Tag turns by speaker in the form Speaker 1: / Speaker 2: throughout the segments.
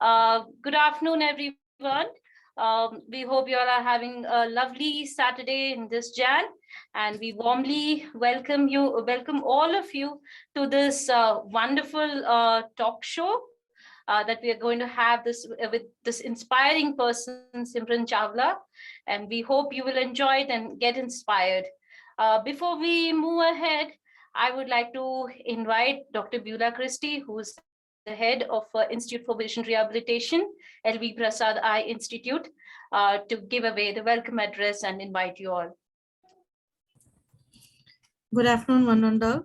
Speaker 1: Good afternoon, everyone. We hope you all are having a lovely Saturday in this Jan, and we warmly welcome all of you to this wonderful talk show that we are going to have this with this inspiring person, Simran Chawla, and we hope you will enjoy it and get inspired. Before we move ahead, I would like to invite Dr. Beulah Christie, who is the head of Institute for Vision Rehabilitation, LV Prasad Eye Institute, to give away the welcome address and invite you all.
Speaker 2: Good afternoon, one and all.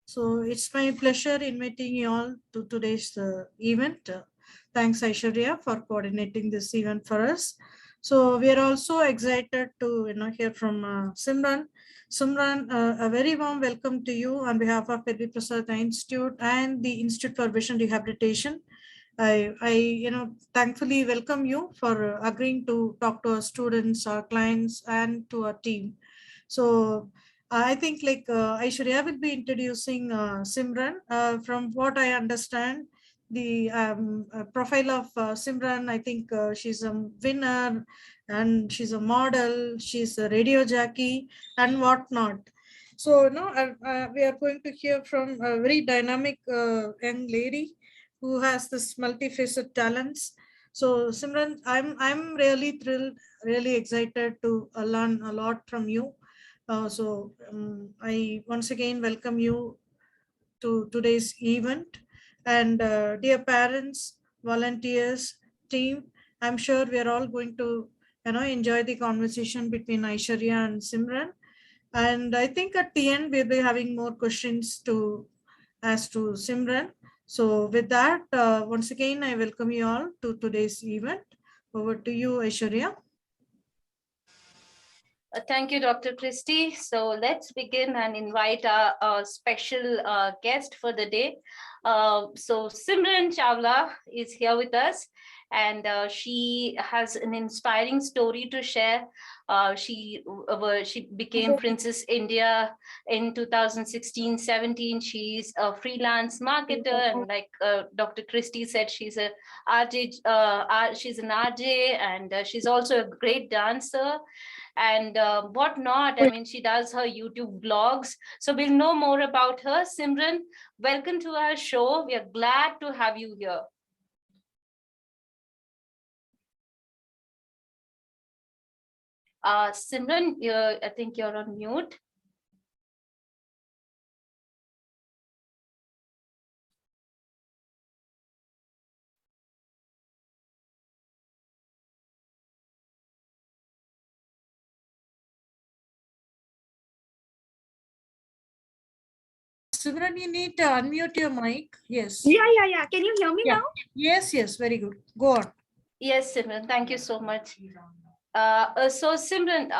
Speaker 2: So it's my pleasure inviting you all to today's event. Thanks, Aishwarya, for coordinating this event for us. So we are also excited to hear from Simran. Simran, a very warm welcome to you on behalf of LV Prasad Institute and the Institute for Vision Rehabilitation. I thankfully welcome you for agreeing to talk to our students, our clients, and to our team. So I think Aishwarya will be introducing Simran. From what I understand, the profile of Simran, I think she's a winner and she's a model, she's a radio jockey and whatnot. So we are going to hear from a very dynamic young lady who has this multifaceted talents. So Simran, I'm really thrilled, really excited to learn a lot from you. I once again welcome you to today's event. And dear parents, volunteers, team, I'm sure we are all going to enjoy the conversation between Aishwarya and Simran. And I think at the end, we'll be having more questions to ask to Simran. So with that, once again, I welcome you all to today's event. Over to you, Aishwarya.
Speaker 1: Thank you, Dr. Christie. So let's begin and invite our special guest for the day. So Simran Chawla is here with us, and she has an inspiring story to share. She became Princess India in 2016-17. She's a freelance marketer, and like Dr. Christie said, she's a RJ. She's an RJ, and she's also a great dancer and whatnot. I mean, she does her YouTube vlogs. So we'll know more about her. Simran, welcome to our show. We are glad to have you here. Simran, I think you're on mute.
Speaker 2: Simran, you need to unmute your mic. Yes.
Speaker 3: Yeah. Can you hear me now?
Speaker 2: Yes. Very good. Go on.
Speaker 1: Yes, Simran. Thank you so much. So Simran,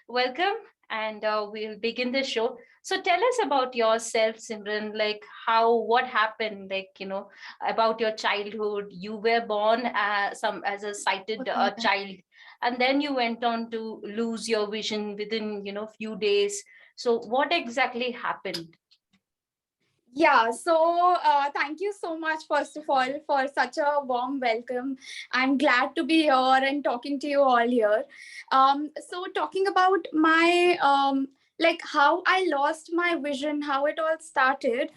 Speaker 1: welcome, and we'll begin the show. So tell us about yourself, Simran, like what happened, about your childhood. You were born as a sighted child, and then you went on to lose your vision within, few days. So what exactly happened?
Speaker 3: Yeah, so thank you so much, first of all, for such a warm welcome. I'm glad to be here and talking to you all here. So talking about my, how I lost my vision, how it all started.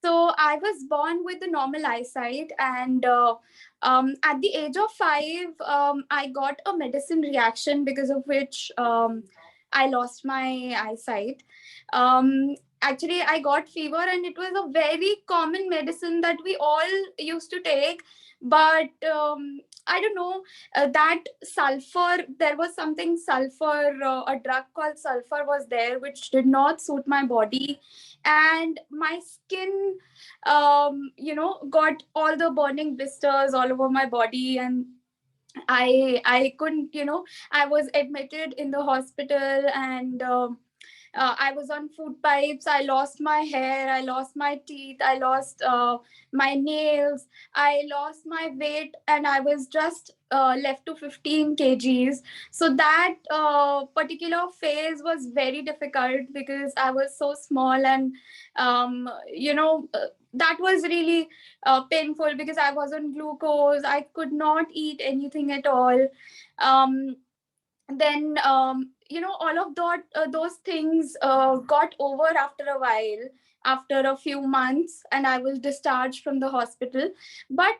Speaker 3: So I was born with the normal eyesight, and at the age of 5, I got a medicine reaction because of which I lost my eyesight. Actually, I got fever, and it was a very common medicine that we all used to take. But I don't know, that sulfur, there was something sulfur, a drug called sulfur was there, which did not suit my body. And my skin, got all the burning blisters all over my body. And I couldn't, I was admitted in the hospital, and I was on food pipes. I lost my hair. I lost my teeth. I lost my nails. I lost my weight, and I was just left to 15 kgs. So that particular phase was very difficult because I was so small, and that was really painful because I was on glucose. I could not eat anything at all. Um, then all of those things got over after a while, after a few months, and I was discharged from the hospital. But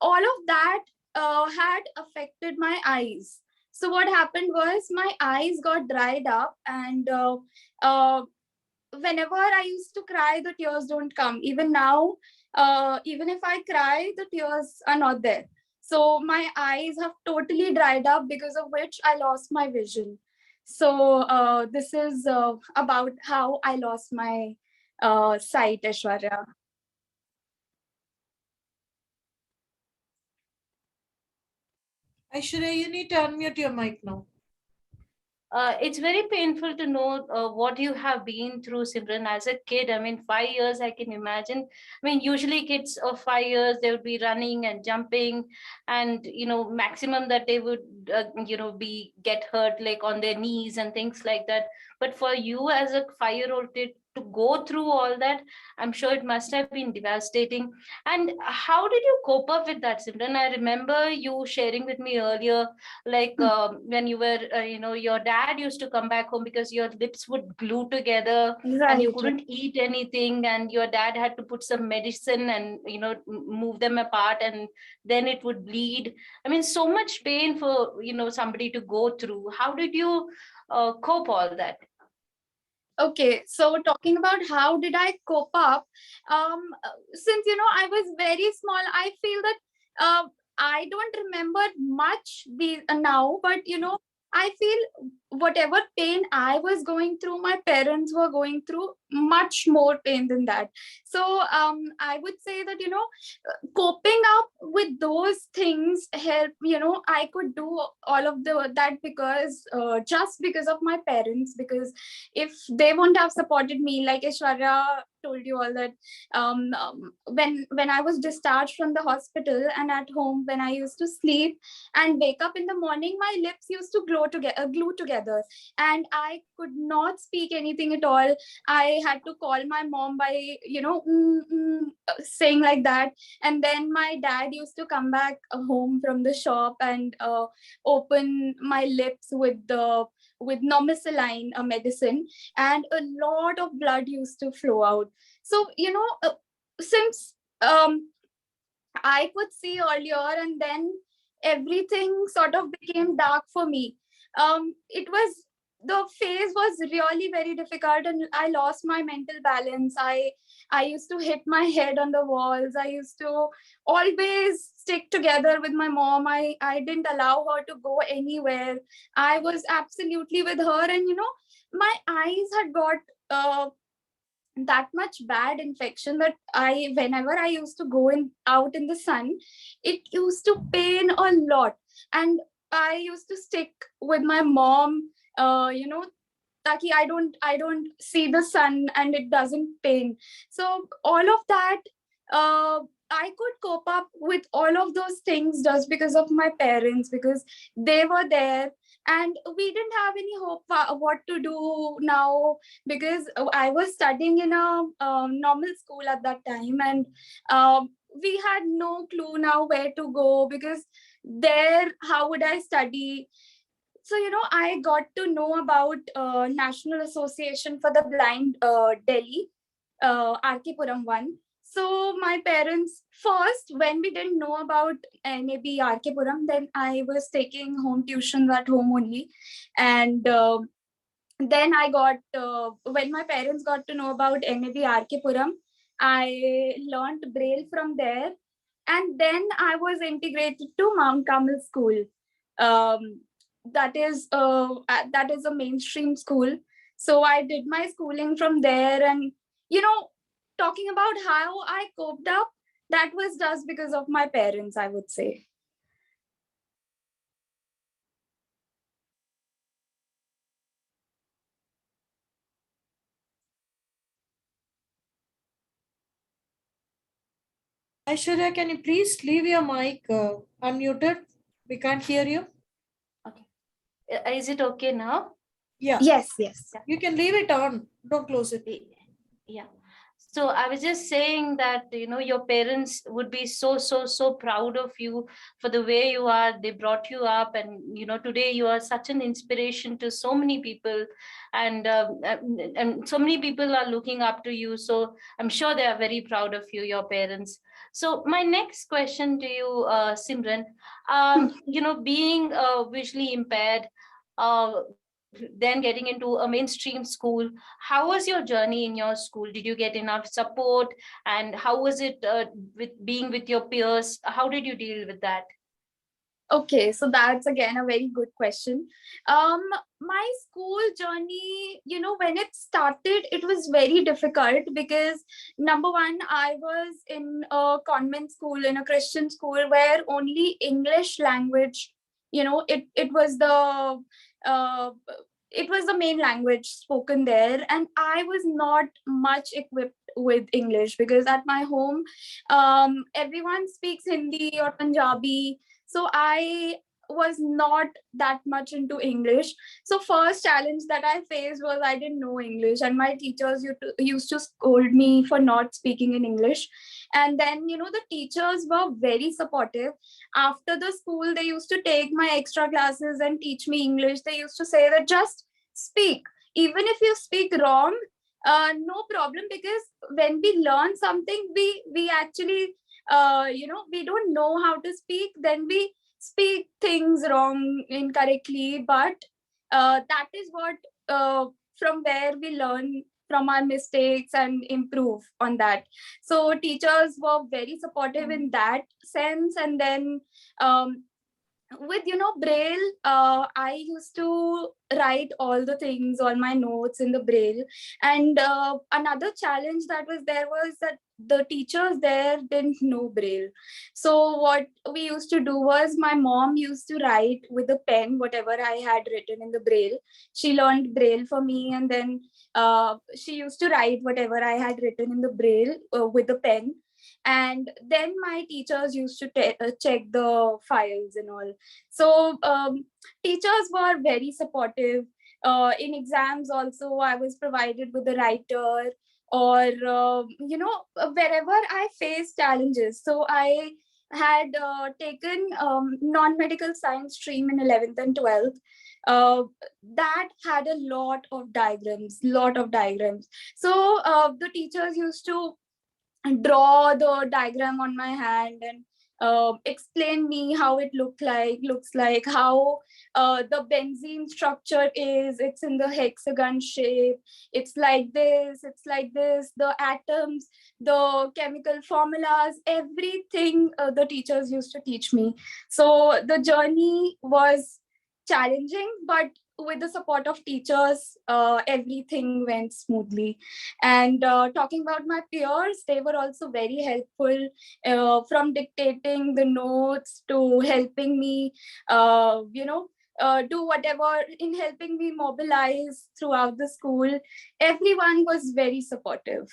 Speaker 3: all of that had affected my eyes. So what happened was my eyes got dried up, and uh, whenever I used to cry, the tears don't come. Even now, even if I cry, the tears are not there. So my eyes have totally dried up, because of which I lost my vision. So this is about how I lost my sight, Aishwarya.
Speaker 2: Aishwarya, you need to unmute your mic now.
Speaker 1: It's very painful to know what you have been through, Simran, as a kid. I mean, 5 years, I can imagine. I mean, usually kids of 5 years, they would be running and jumping, and maximum that they would, be get hurt like on their knees and things like that. But for you as a 5-year-old kid to go through all that, I'm sure it must have been devastating. And how did you cope up with that, Simran? I remember you sharing with me earlier, like when you were your dad used to come back home because your lips would glue together and you
Speaker 3: Right.
Speaker 1: couldn't eat anything, and your dad had to put some medicine and move them apart, and then it would bleed. I mean, so much pain for somebody to go through. How did you cope all that?
Speaker 3: Okay, so talking about how did I cope up, since I was very small, I feel that I don't remember much now, but I feel whatever pain I was going through, my parents were going through much more pain than that. So I would say that coping up with those things help. I could do all of that because just because of my parents, because if they won't have supported me, like Aishwarya told you all, that when I was discharged from the hospital, and at home when I used to sleep and wake up in the morning, my lips used to glue together, and I could not speak anything at all. I had to call my mom by saying like that. And then my dad used to come back home from the shop and open my lips with normosaline, a medicine, and a lot of blood used to flow out. So since I could see earlier, and then everything sort of became dark for me. It was The phase was really very difficult, and I lost my mental balance. I used to hit my head on the walls. I used to always stick together with my mom. I didn't allow her to go anywhere. I was absolutely with her, and my eyes had got that much bad infection that whenever I used to go out in the sun, it used to pain a lot. And I used to stick with my mom, taki I don't see the sun and it doesn't pain. So all of that, I could cope up with all of those things just because of my parents, because they were there, and we didn't have any hope what to do now, because I was studying in a normal school at that time, and we had no clue now where to go, because there, how would I study? So I got to know about National Association for the Blind, Delhi, RK Puram one. So my parents, first, when we didn't know about NAB RK Puram, then I was taking home tuitions at home only. And then I got when my parents got to know about NAB RK Puram, I learned Braille from there, and then I was integrated to Mount Carmel School. Um, that is a mainstream school. So I did my schooling from there, and talking about how I coped up, that was just because of my parents, I would say.
Speaker 2: Aishwarya, can you please leave your mic unmuted? We can't hear you.
Speaker 1: Okay. Is it okay now?
Speaker 2: Yeah,
Speaker 3: Yes, yes.
Speaker 2: you can leave it on. Don't close it.
Speaker 1: Yeah. So I was just saying that, your parents would be so proud of you for the way you are. They brought you up, and, today you are such an inspiration to so many people, and so many people are looking up to you. So I'm sure they are very proud of you, your parents. So my next question to you, Simran, being visually impaired, then getting into a mainstream school, how was your journey in your school? Did you get enough support, and how was it with being with your peers? How did you deal with that?
Speaker 3: Okay, so that's again a very good question. Um, my school journey, when it started, it was very difficult because number one, I was in a convent school, in a Christian school where only English language, it was uh, it was the main language spoken there, and I was not much equipped with English because at my home, everyone speaks Hindi or Punjabi, so I was not that much into English. So first challenge that I faced was I didn't know English, and my teachers used to scold me for not speaking in English. And then the teachers were very supportive. After the school, they used to take my extra classes and teach me English. They used to say that just speak, even if you speak wrong, no problem, because when we learn something, we actually we don't know how to speak, then we speak things wrong incorrectly, but that is what from where we learn from our mistakes and improve on that. So teachers were very supportive in that sense. And then um, with braille, I used to write all the things, all my notes in the braille. And another challenge that was there was that the teachers there didn't know braille. So what we used to do was, my mom used to write with a pen whatever I had written in the braille. She learned braille for me, and then she used to write whatever I had written in the braille with a pen. And then my teachers used to check the files and all. So teachers were very supportive. In exams also, I was provided with a writer, or wherever I faced challenges. So I had taken non-medical science stream in 11th and 12th. That had a lot of diagrams. So the teachers used to draw the diagram on my hand and explain me how it looks like, how the benzene structure is. It's in the hexagon shape, it's like this, it's like this, the atoms, the chemical formulas, everything the teachers used to teach me. So the journey was challenging, but with the support of teachers, everything went smoothly. And talking about my peers, they were also very helpful, from dictating the notes to helping me, do whatever, in helping me mobilize throughout the school. Everyone was very supportive.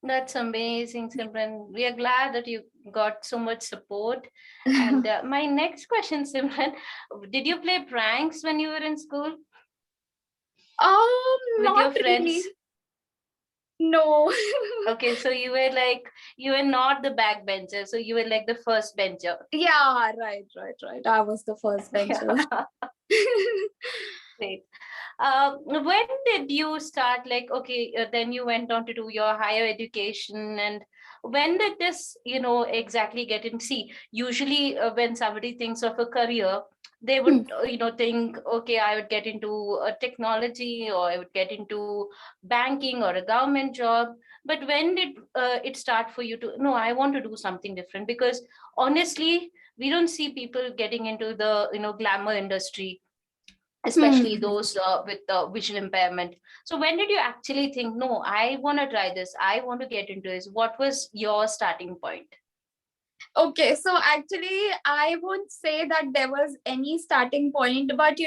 Speaker 1: That's amazing, Simran. We are glad that you got so much support. And my next question, Simran, did you play pranks when you were in school with your
Speaker 3: Not
Speaker 1: friends?
Speaker 3: really. No.
Speaker 1: Okay, so you were not the backbencher, so you were like the first bencher.
Speaker 3: Yeah, right. I was the first bencher.
Speaker 1: Great. When did you start, then you went on to do your higher education, and when did this, exactly get in? See, usually when somebody thinks of a career, they would, think, okay, I would get into technology, or I would get into banking or a government job. But when did it start for you to, no, I want to do something different? Because honestly, we don't see people getting into the, glamour industry, especially those with visual impairment. So when did you actually think, no, I want to try this, I want to get into this? What was your starting point?
Speaker 3: Okay, so actually, I won't say that there was any starting point, but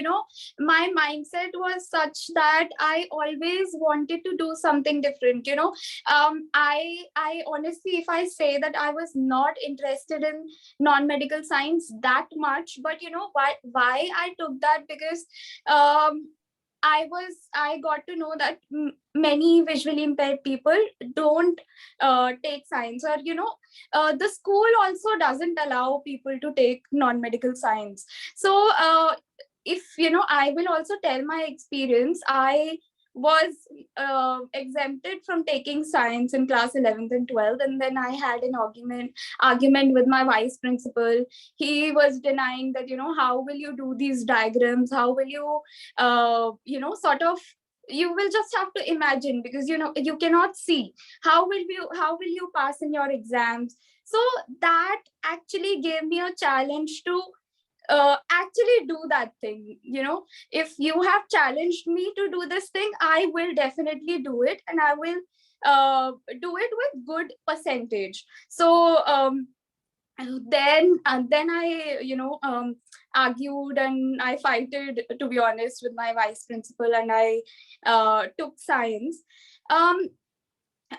Speaker 3: my mindset was such that I always wanted to do something different. I honestly, if I say that I was not interested in non-medical science that much, but why I took that, because I got to know that many visually impaired people don't take science, or the school also doesn't allow people to take non-medical science. So if I will also tell my experience. I was exempted from taking science in class 11th and 12th, and then I had an argument with my vice principal. He was denying that, how will you do these diagrams, how will you sort of, you will just have to imagine, because you cannot see, how will you pass in your exams. So that actually gave me a challenge to actually do that thing. If you have challenged me to do this thing, I will definitely do it, and I will do it with good percentage. So then I argued, and I fighted, to be honest, with my vice principal, and I took science. um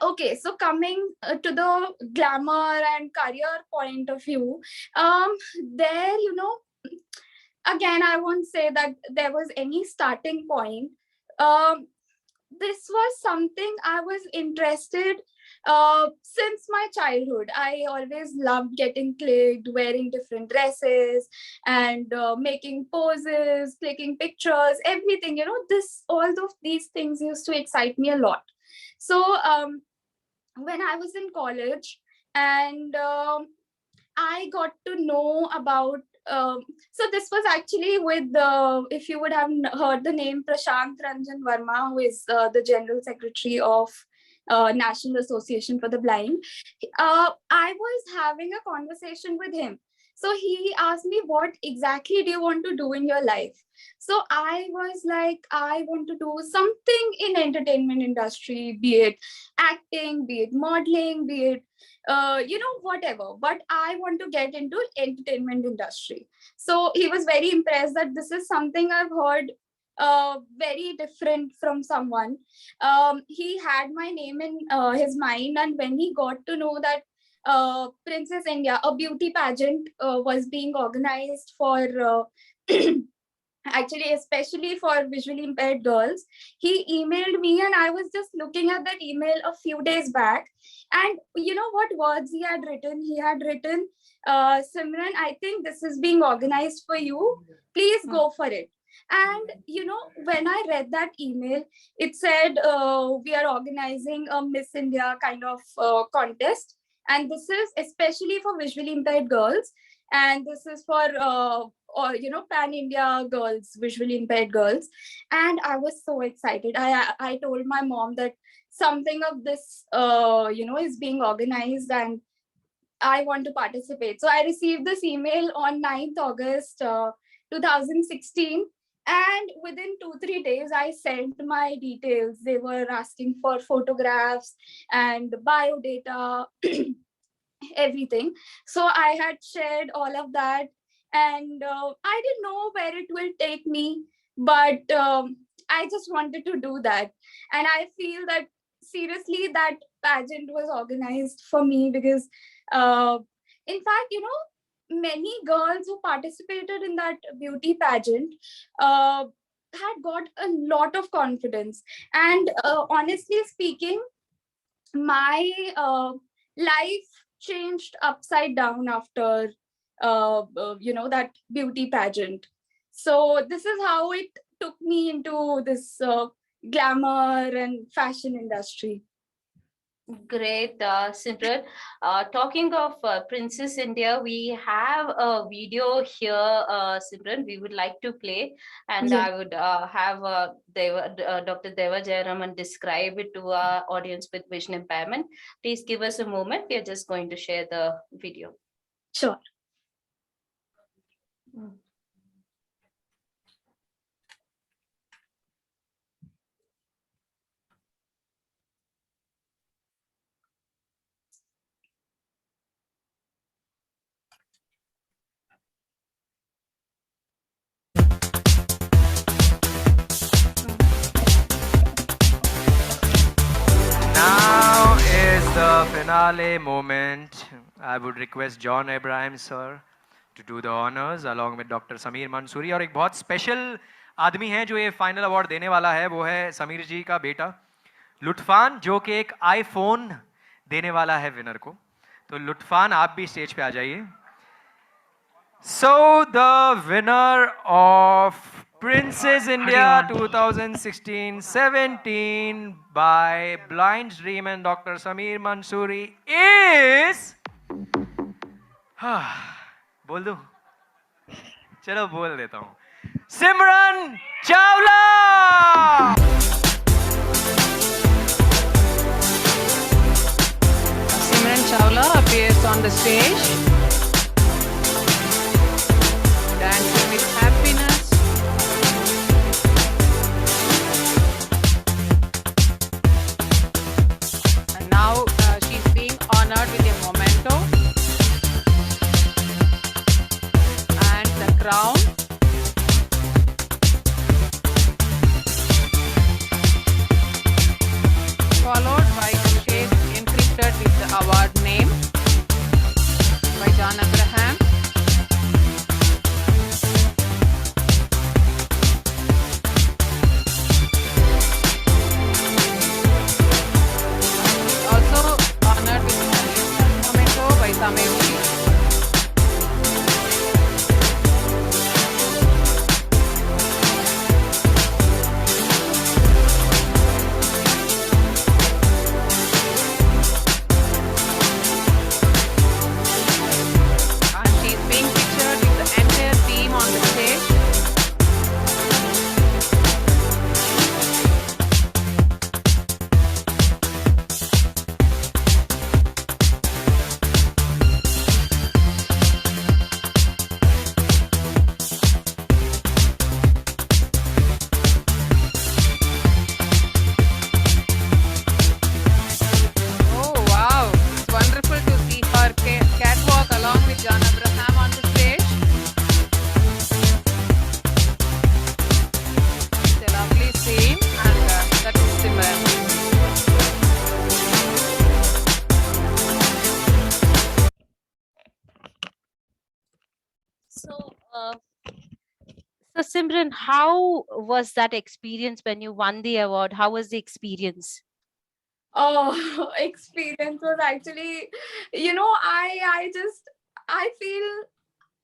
Speaker 3: okay, so coming to the glamour and career point of view, there, again, I won't say that there was any starting point. um this was something I was interested since my childhood. I always loved getting clicked, wearing different dresses, and making poses, clicking pictures, everything. All of these things used to excite me a lot. So when I was in college, and I got to know about. So this was actually with if you would have heard the name Prashant Ranjan Verma, who is the General Secretary of National Association for the Blind. I was having a conversation with him. So he asked me, what exactly do you want to do in your life? So I was like, I want to do something in entertainment industry, be it acting, be it modeling, be it whatever, but I want to get into entertainment industry. So he was very impressed that this is something I've heard very different from someone. He had my name in his mind, and when he got to know that Princess India, a beauty pageant, was being organized for actually especially for visually impaired girls, he emailed me, and I was just looking at that email a few days back. And you know what words he had written? He had written, Simran, I think this is being organized for you, please go for it. And when I read that email, it said, we are organizing a Miss India kind of contest, and this is especially for visually impaired girls, and this is for or pan India girls, visually impaired girls. And I was so excited. I told my mom that something of this is being organized, and I want to participate. So I received this email on 9th August 2016, and within 2-3 days I sent my details. They were asking for photographs and bio data, everything. So I had shared all of that, and I didn't know where it will take me, but I just wanted to do that. And I feel that seriously that pageant was organized for me, because in fact, many girls who participated in that beauty pageant had got a lot of confidence. And honestly speaking, my life changed upside down after that beauty pageant. So this is how it took me into this glamour and fashion industry.
Speaker 1: Great, Simran. Talking of Princess India, we have a video here, Simran, we would like to play, and
Speaker 3: Yes.
Speaker 1: I would have Dr. Deva Jayaraman describe it to our audience with vision impairment. Please give us a moment. We are just going to share the video.
Speaker 3: Sure.
Speaker 4: finale moment, I would request John Abraham sir to do the honors along with Dr. Sameer Mansoori. और एक बहुत special आदमी है जो ये final award देने वाला है, वो है समीर जी का बेटा लुत्फान, जो कि एक iPhone देने वाला है winner को. तो लुत्फान आप भी stage पे आ जाइए. So the winner of Princess India 2016-17 by Blind Dream and Dr. Sameer Mansoori is बोल दूं? चलो बोल देता हूँ. Simran Chawla.
Speaker 5: Simran Chawla appears on the stage, dancing with happiness. And now she's being honored with a memento and the crown. Followed by a cake encrypted with the award name by John Abraham. Also honored with a memento by Sameer. And she's being pictured with the entire team on the stage. Oh wow, it's wonderful to see her catwalk along with John Abraham on the stage. It's a lovely scene, and that is Simran.
Speaker 1: So Simran, how was that experience when you won the award? How was the experience?
Speaker 3: Oh, experience was actually, I feel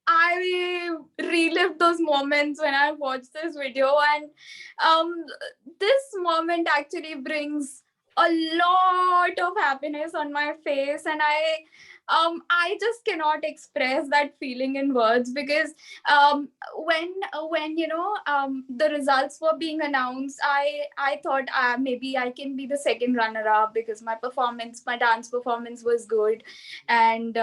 Speaker 3: I relived those moments when I watched this video, and this moment actually brings a lot of happiness on my face, and I just cannot express that feeling in words, because when the results were being announced, I thought maybe I can be the second runner up, because my dance performance was good. And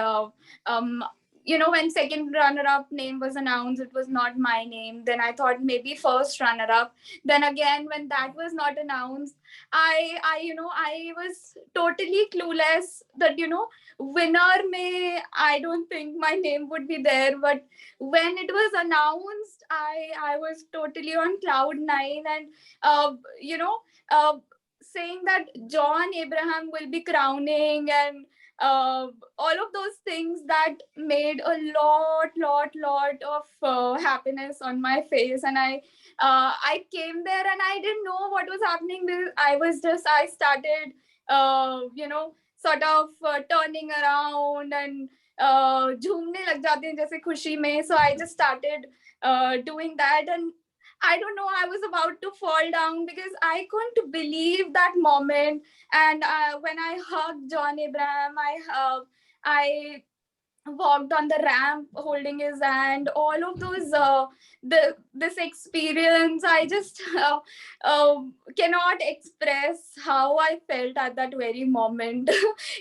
Speaker 3: when second runner up name was announced, it was not my name. Then I thought maybe first runner up. Then again, when that was not announced, I was totally clueless that winner may, I don't think my name would be there. But when it was announced, I was totally on cloud nine. And saying that John Abraham will be crowning, and all of those things that made a lot of happiness on my face. And I came there and I didn't know what was happening. I started sort of turning around and झूमने लग जाते हैं जैसे खुशी में. So I just started doing that, and I don't know, I was about to fall down because I couldn't believe that moment. And when I hugged John Abraham, I walked on the ramp holding his hand. All of those, this experience, I just cannot express how I felt at that very moment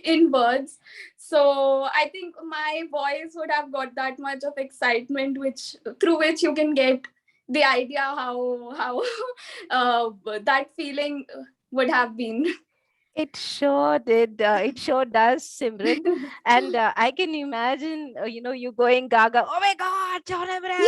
Speaker 3: in words. So I think my voice would have got that much of excitement, through which you can get the idea how that feeling would have been.
Speaker 1: It sure did. It sure does, Simran. And I can imagine, you going gaga. Oh my God, John Abraham!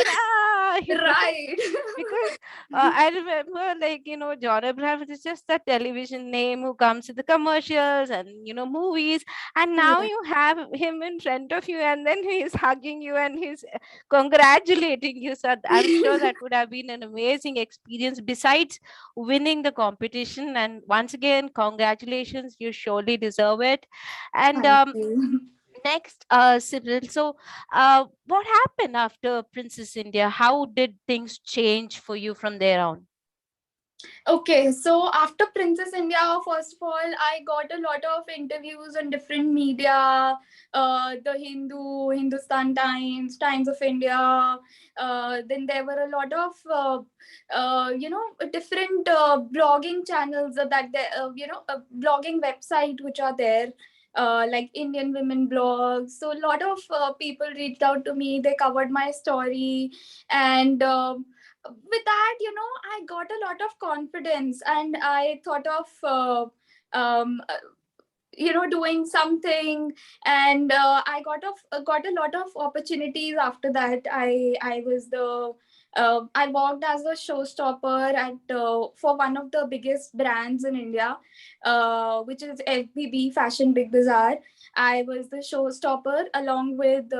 Speaker 3: Right.
Speaker 5: Because I remember, like, John Abraham is just a television name who comes in the commercials and, movies. And now
Speaker 3: Yeah.
Speaker 5: you have him in front of you, and then he's hugging you and he's congratulating you. So I'm sure that would have been an amazing experience besides winning the competition. And once again, congratulations. You surely deserve it. And
Speaker 3: Thank you.
Speaker 5: next, Cyril, so what happened after Princess India? How did things change for you from there on?
Speaker 3: Okay, so after Princess India, first of all, I got a lot of interviews on different media, the Hindu, Hindustan Times, Times of India. Then there were a lot of, different blogging channels blogging website which are there. Like Indian women blogs. So a lot of people reached out to me. They covered my story, and with that, I got a lot of confidence, and I thought of um, uh, doing something, and got a lot of opportunities after that. I worked as a showstopper at for one of the biggest brands in India, which is LVPEI Fashion Big Bazaar. I was the showstopper along with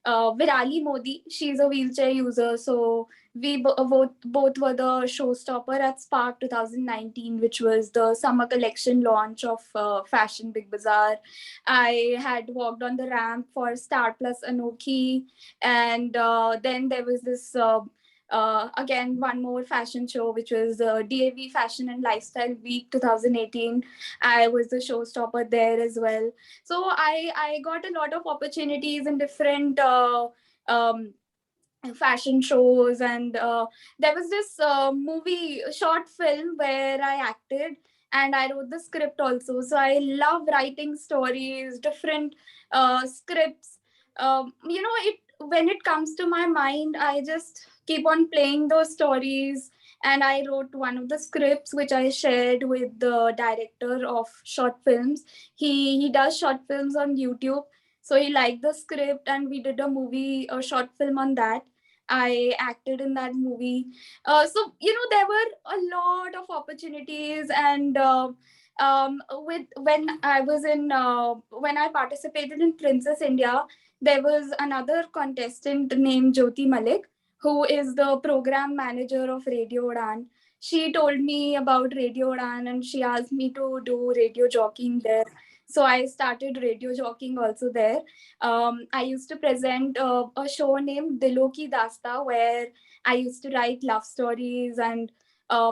Speaker 3: Virali Modi. She's a wheelchair user, so we both were the showstopper at Spark 2019, which was the summer collection launch of Fashion Big Bazaar. I had walked on the ramp for Star Plus Anokhi, and then there was this again one more fashion show, which was DAV Fashion and Lifestyle Week 2018. I was the showstopper there as well. So I got a lot of opportunities in different um, fashion shows, and there was this movie short film where I acted, and I wrote the script also. So I love writing stories, different scripts. It when it comes to my mind, I just keep on playing those stories, and I wrote one of the scripts which I shared with the director of short films. He does short films on YouTube, so he liked the script, and we did a short film on that. I acted in that movie. So there were a lot of opportunities, and with when I participated in Princess India, there was another contestant named Jyoti Malik, who is the program manager of Radio Udan. She told me about Radio Udan, and she asked me to do radio jockeying there. So I started radio jockeying also there. I used to present a show named Dilo Ki Dasta, where I used to write love stories and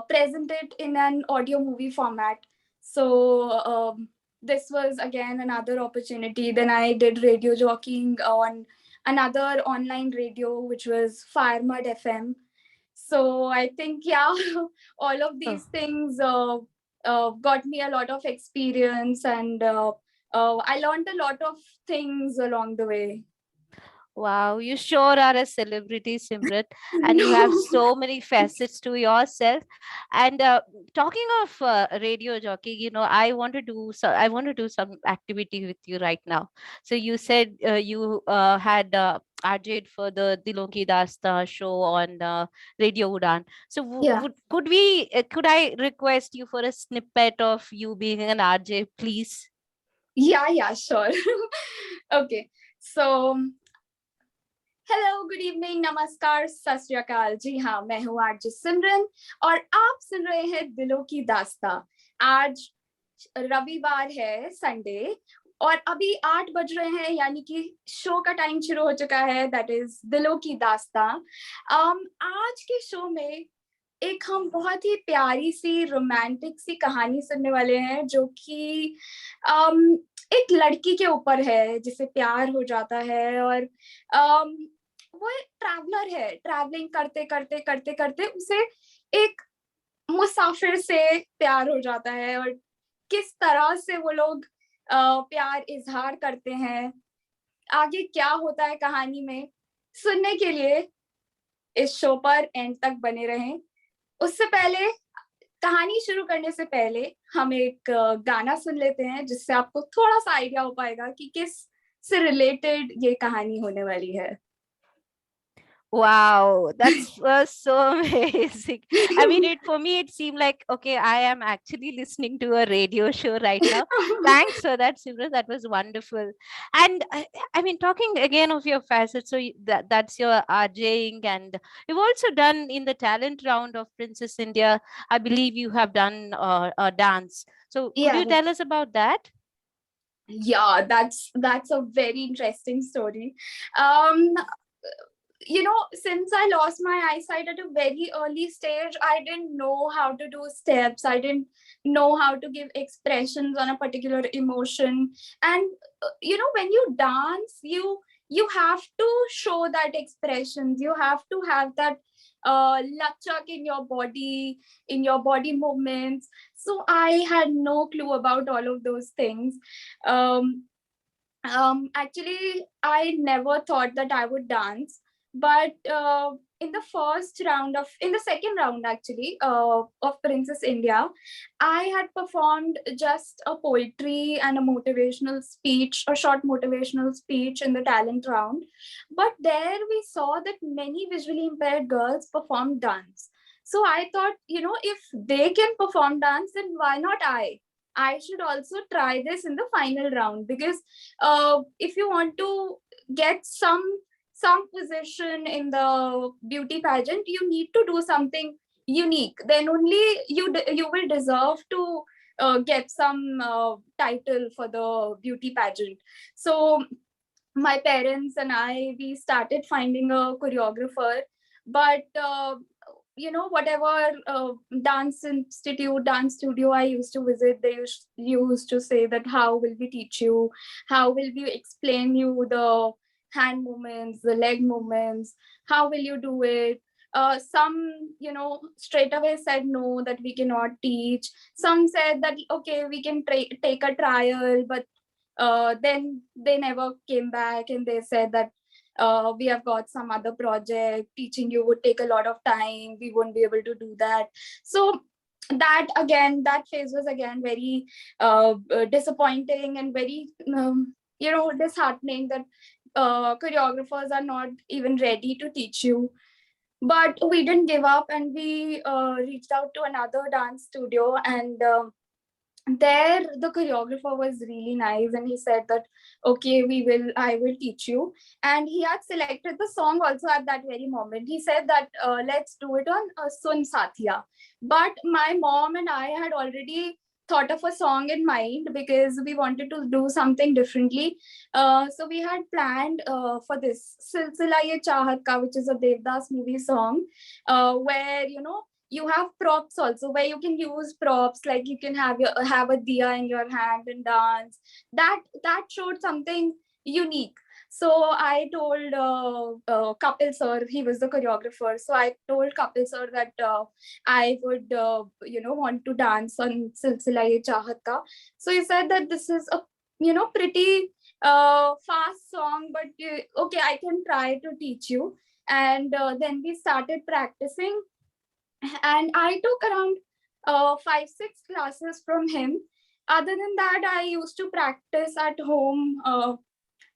Speaker 3: present it in an audio movie format. So this was again another opportunity. Then I did radio jockeying on another online radio, which was Fire Mud FM. So I think, yeah, all of these things got me a lot of experience, and I learned a lot of things along the way.
Speaker 5: Wow, you sure are a celebrity, Simran, and you have so many facets to yourself. And talking of radio jockey, I want to do some activity with you right now. So you said you had RJ'd for the Dilon Ki Dasta show on Radio Udan. So
Speaker 3: Yeah.
Speaker 5: could I request you for a snippet of you being an RJ, please?
Speaker 3: Yeah, sure. Okay, so hello, good evening, नमस्कार, सत श्री अकाल। जी हाँ, मैं हूँ RJ सिमरन, और आप सुन रहे हैं दिलों की दास्तां। आज रविवार है, संडे, और अभी 8 बज रहे हैं, यानी कि शो का टाइम शुरू हो चुका है, दैट इज दिलों की दास्तां। आज के शो में एक हम बहुत ही प्यारी सी रोमांटिक सी कहानी सुनने वाले हैं, जो कि एक लड़की के ऊपर है जिसे प्यार हो जाता है, और वो एक ट्रैवलर है। ट्रैवलिंग करते करते करते करते उसे एक मुसाफिर से प्यार हो जाता है, और किस तरह से वो लोग प्यार इजहार करते हैं, आगे क्या होता है कहानी में, सुनने के लिए इस शो पर एंड तक बने रहें। उससे पहले, कहानी शुरू करने से पहले, हम एक गाना सुन लेते हैं, जिससे आपको थोड़ा सा आइडिया हो पाएगा कि किस से रिलेटेड ये कहानी होने वाली है।
Speaker 5: Wow, that's so amazing. I mean, for me, it seemed like, okay, I am actually listening to a radio show right now. Thanks for that, Simran. That was wonderful. And I mean, talking again of your facets, so that's your RJing, and you've also done in the talent round of Princess India. I believe you have done a dance. So could
Speaker 3: Yeah.
Speaker 5: you tell us about that?
Speaker 3: Yeah, that's a very interesting story. Um, since I lost my eyesight at a very early stage, I didn't know how to do steps. I didn't know how to give expressions on a particular emotion. And when you dance, you have to show that expressions. You have to have that lachak in your body movements. So I had no clue about all of those things. Um, Actually, I never thought that I would dance, but in the second round actually of Princess India, I had performed just a poetry and a motivational speech, a short motivational speech in the talent round. But there we saw that many visually impaired girls performed dance. So I thought, if they can perform dance, then why not I? I should also try this in the final round, because if you want to get some position in the beauty pageant, you need to do something unique. Then only you will deserve to get some title for the beauty pageant. So my parents and we started finding a choreographer, but whatever dance institute, dance studio I used to visit, they used to say that how will we teach you, how will we explain you the hand movements, the leg movements, how will you do it. Some straight away said no, that we cannot teach. Some said that okay, we can take a trial, but then they never came back, and they said that we have got some other project, teaching you would take a lot of time, we won't be able to do that. So that phase was again very disappointing and very disheartening, that choreographers are not even ready to teach you. But we didn't give up, and we reached out to another dance studio, and there the choreographer was really nice, and he said that okay, I will teach you. And he had selected the song also at that very moment. He said that let's do it on Sun Sathiya. But my mom and I had already thought of a song in mind, because we wanted to do something differently. So we had planned for this Silsila Ye Chahat Ka, which is a Devdas movie song, where you have props also, where you can use props, like you can have a diya in your hand and dance. That showed something unique. So I told Kapil sir, he was the choreographer, so I told Kapil sir that I would want to dance on Silsila Ye Chahat Ka. So he said that this is a pretty fast song, but okay, I can try to teach you. And then we started practicing, and I took around 5-6 classes from him. Other than that, I used to practice at home,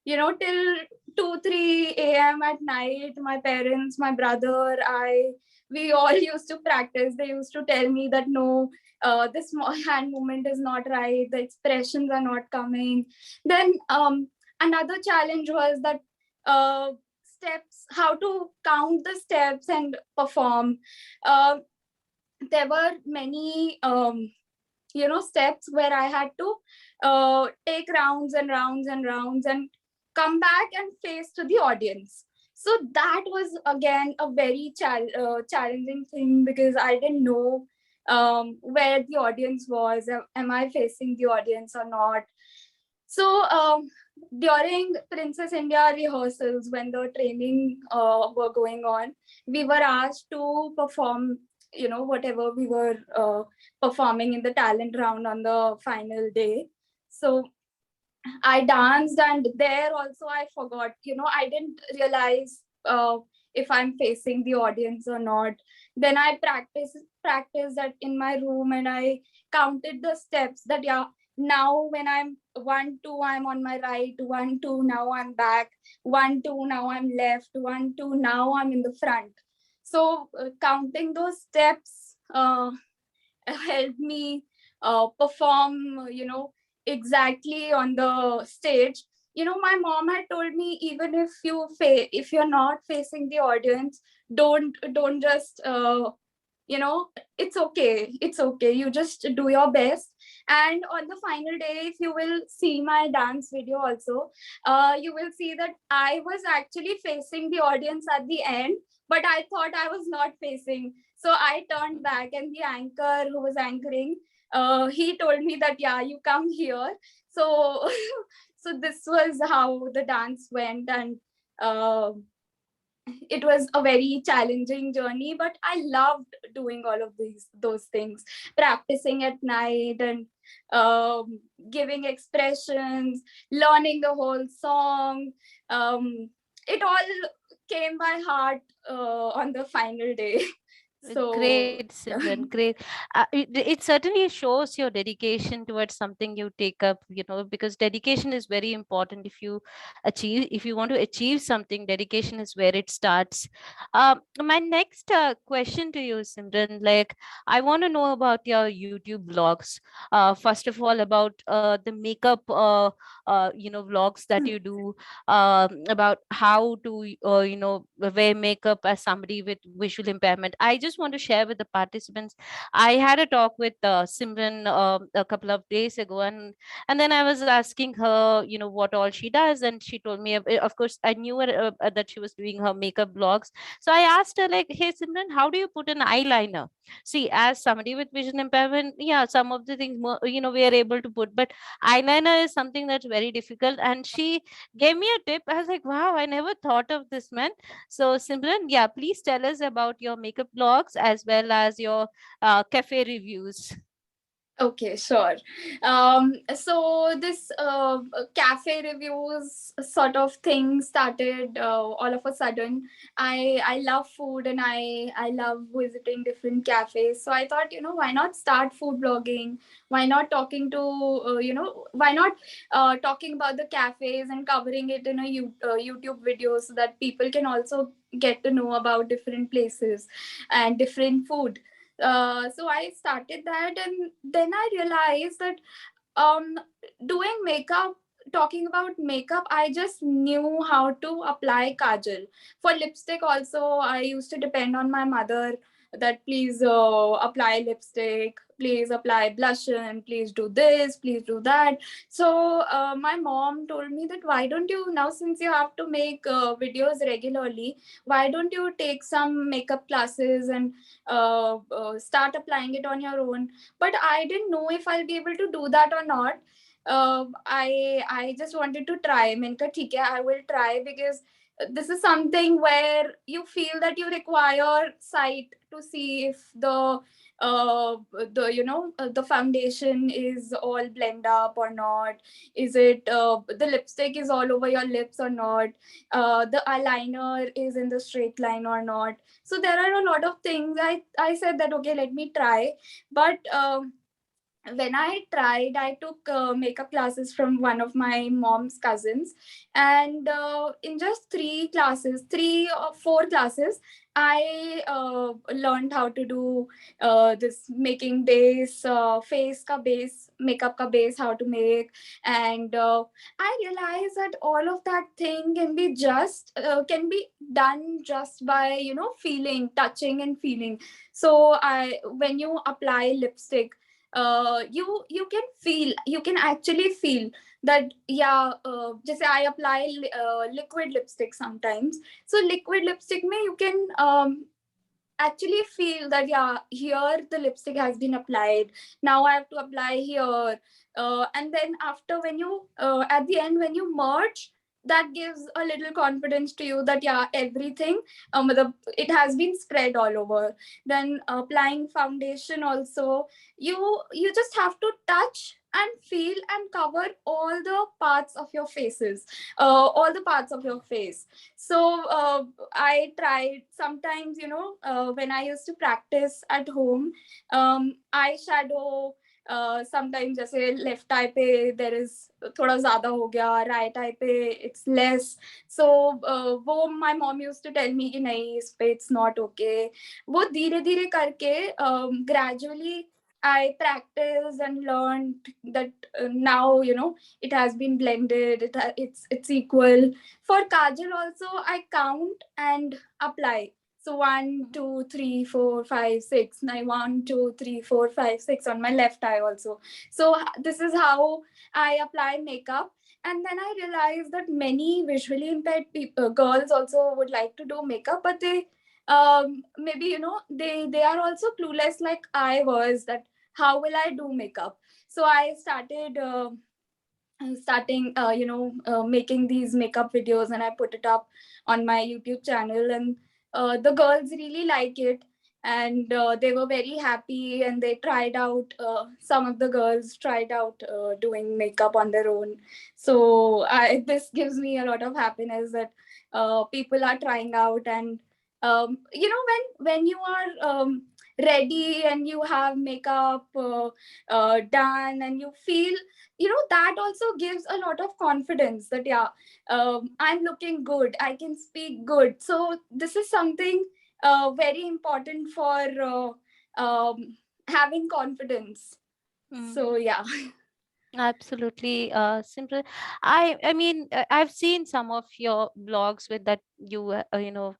Speaker 3: till 2-3 a.m. at night. My parents, my brother, we all used to practice. They used to tell me that no, this hand movement is not right, the expressions are not coming. Then another challenge was that steps, how to count the steps and perform. Uh, there were many steps where I had to take rounds and rounds and rounds, and come back and face to the audience. So that was again a very challenging thing, because I didn't know where the audience was. Am I facing the audience or not? So during Princess India rehearsals, when the training were going on, we were asked to perform, whatever we were performing in the talent round on the final day. So I danced, and there also I forgot, I didn't realize if I'm facing the audience or not. Then I practiced that in my room, and I counted the steps, that yeah, now when I'm 1 2, I'm on my right, 1 2, now I'm back, 1 2, now I'm left, 1 2, now I'm in the front. So counting those steps helped me perform, exactly on the stage. My mom had told me, even if if you're not facing the audience, don't just you know it's okay, it's okay, you just do your best. And on the final day, if you will see my dance video also, you will see that I was actually facing the audience at the end, but I thought I was not facing. So I turned back, and the anchor who was anchoring, he told me that, yeah, you come here. So so this was how the dance went. And uh, it was a very challenging journey, but I loved doing all of those things, practicing at night, and giving expressions, learning the whole song. It all came by heart on the final day. So
Speaker 5: Great, Simran, great. It certainly shows your dedication towards something you take up, because dedication is very important. If you want to achieve something, dedication is where it starts. My next question to you, Simran, like, I want to know about your YouTube vlogs. First of all, about the makeup, vlogs that you do, about how to, wear makeup as somebody with visual impairment. I just want to share with the participants. I had a talk with Simran a couple of days ago, and then I was asking her, what all she does, and she told me. Of course, I knew her, that she was doing her makeup vlogs. So I asked her, like, "Hey, Simran, how do you put an eyeliner?" See, as somebody with vision impairment, yeah, some of the things we are able to put, but eyeliner is something that's very difficult. And she gave me a tip. I was like, wow, I never thought of this, man. So, Simran, yeah, please tell us about your makeup blogs as well as your cafe reviews.
Speaker 3: okay, sure. So this cafe reviews sort of thing started all of a sudden. I love food, and I love visiting different cafes. So I thought, why not start food blogging? Why not talking to why not talking about the cafes and covering it in a YouTube video, so that people can also get to know about different places and different food. So I started that, and then I realized that um doing makeup, talking about makeup, I just knew how to apply kajal. For lipstick also, I used to depend on my mother, that please apply lipstick, please apply blush, and please do this, please do that. So my mom told me that, why don't you, now since you have to make videos regularly, why don't you take some makeup classes and start applying it on your own. But I didn't know if I'll be able to do that or not. I just wanted to try. Menka, theek hai, I will try, because this is something where you feel that you require sight to see if the foundation is all blend up or not. Is it the lipstick is all over your lips or not? The eyeliner is in the straight line or not? So there are a lot of things. I said that, okay, let me try. But when I tried, I took makeup classes from one of my mom's cousins, and in just 3 or 4 classes, I learned how to do this making base, face ka base, makeup ka base, how to make. And I realized that all of that thing can be done just by feeling, touching, and feeling. So I when you apply lipstick, you can actually feel that, yeah, just I apply liquid lipstick sometimes. So liquid lipstick mein you can actually feel that, yeah, here the lipstick has been applied, now I have to apply here. And then after, when you at the end, when you merge, that gives a little confidence to you that, yeah, everything, it has been spread all over. Then applying foundation also, you just have to touch and feel and cover all the parts of your faces, all the parts of your face. So I tried sometimes, when I used to practice at home, eyeshadow, sometimes जैसे left आई पे there is थोड़ा ज्यादा हो गया, right I पे it's less. So वो my mom used to tell me कि नहीं इस पे इट्स नॉट ओके. वो धीरे धीरे करके gradually I practiced and learned that now it has been blended. It's equal. For Kajal also, I count and apply. So 1, 2, 3, 4, 5, 6. Now 1, 2, 3, 4, 5, 6 on my left eye also. So this is how I apply makeup. And then I realized that many visually impaired people, girls also would like to do makeup, but they maybe they are also clueless like I was, that how will I do makeup. So I started making these makeup videos, and I put it up on my YouTube channel, and the girls really like it, and they were very happy, and they tried out, some of the girls tried out doing makeup on their own. So this gives me a lot of happiness that people are trying out. And when you are ready and you have makeup done, and you feel, that also gives a lot of confidence that yeah, I'm looking good, I can speak good. So this is something very important for having confidence. So yeah.
Speaker 5: Absolutely, simple. I mean, I've seen some of your blogs with that you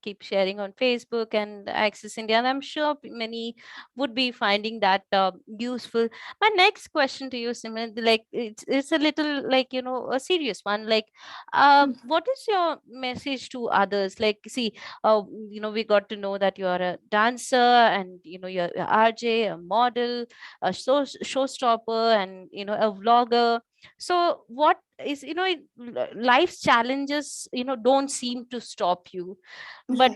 Speaker 5: keep sharing on Facebook and Access India, and I'm sure many would be finding that useful. My next question to you, Simran, like it's a little like a serious one. Like, what is your message to others? Like, see, we got to know that you are a dancer, and you're a RJ, a model, a showstopper, and a vlogger. So what is life's challenges don't seem to stop you, but